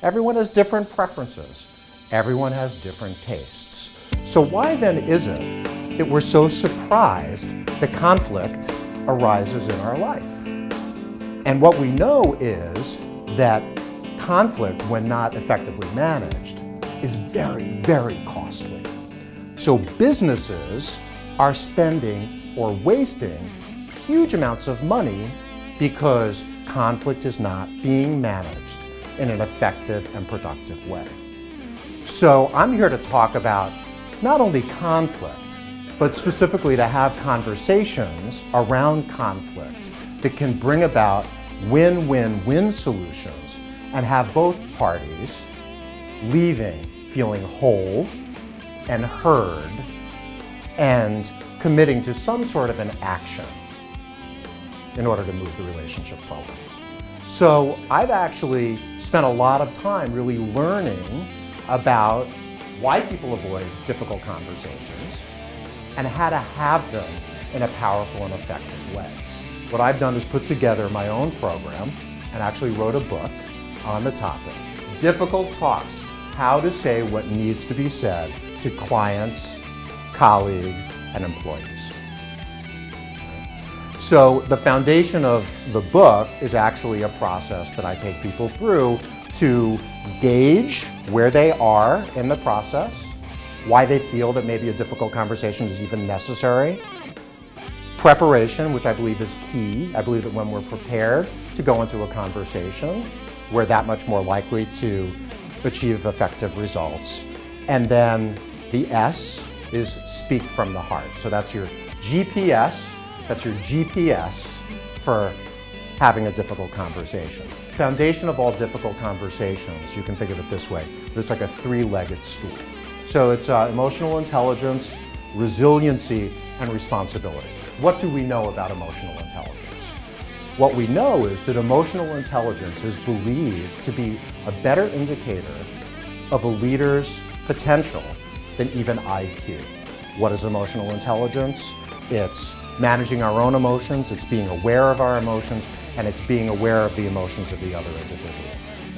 Everyone has different preferences. Everyone has different tastes. So why then is it that we're so surprised that conflict arises in our life? And what we know is that conflict, when not effectively managed, is very, very costly. So businesses are spending or wasting huge amounts of money because conflict is not being managed in an effective and productive way. So I'm here to talk about not only conflict, but specifically to have conversations around conflict that can bring about win-win-win solutions and have both parties leaving feeling whole and heard and committing to some sort of an action in order to move the relationship forward. So I've actually spent a lot of time really learning about why people avoid difficult conversations and how to have them in a powerful and effective way. What I've done is put together my own program and actually wrote a book on the topic. Difficult Talks, How to Say What Needs to Be Said to Clients, Colleagues, and Employees. So the foundation of the book is actually a process that I take people through to gauge where they are in the process, why they feel that maybe a difficult conversation is even necessary, preparation, which I believe is key. I believe that when we're prepared to go into a conversation, we're that much more likely to achieve effective results. And then the S is speak from the heart. So that's your GPS. That's your GPS for having a difficult conversation. Foundation of all difficult conversations, you can think of it this way, it's like a three-legged stool. So it's emotional intelligence, resiliency, and responsibility. What do we know about emotional intelligence? What we know is that emotional intelligence is believed to be a better indicator of a leader's potential than even IQ. What is emotional intelligence? It's managing our own emotions, it's being aware of our emotions, and it's being aware of the emotions of the other individual.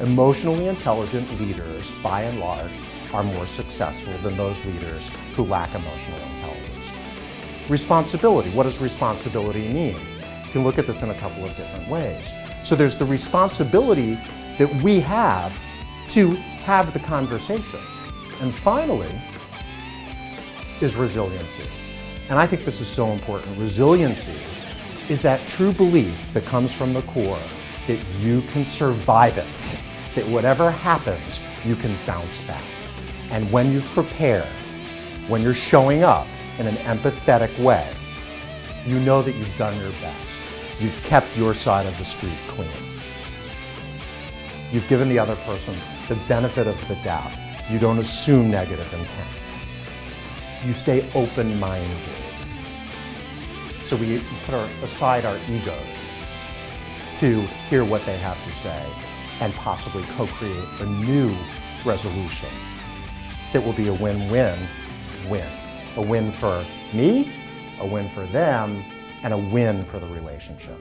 Emotionally intelligent leaders, by and large, are more successful than those leaders who lack emotional intelligence. Responsibility. What does responsibility mean? You can look at this in a couple of different ways. So there's the responsibility that we have to have the conversation. And finally, is resiliency. And I think this is so important. Resiliency is that true belief that comes from the core that you can survive it, that whatever happens, you can bounce back. And when you've prepared, when you're showing up in an empathetic way, you know that you've done your best. You've kept your side of the street clean. You've given the other person the benefit of the doubt. You don't assume negative intent. You stay open-minded. So we put aside our egos to hear what they have to say and possibly co-create a new resolution that will be a win-win-win. A win for me, a win for them, and a win for the relationship.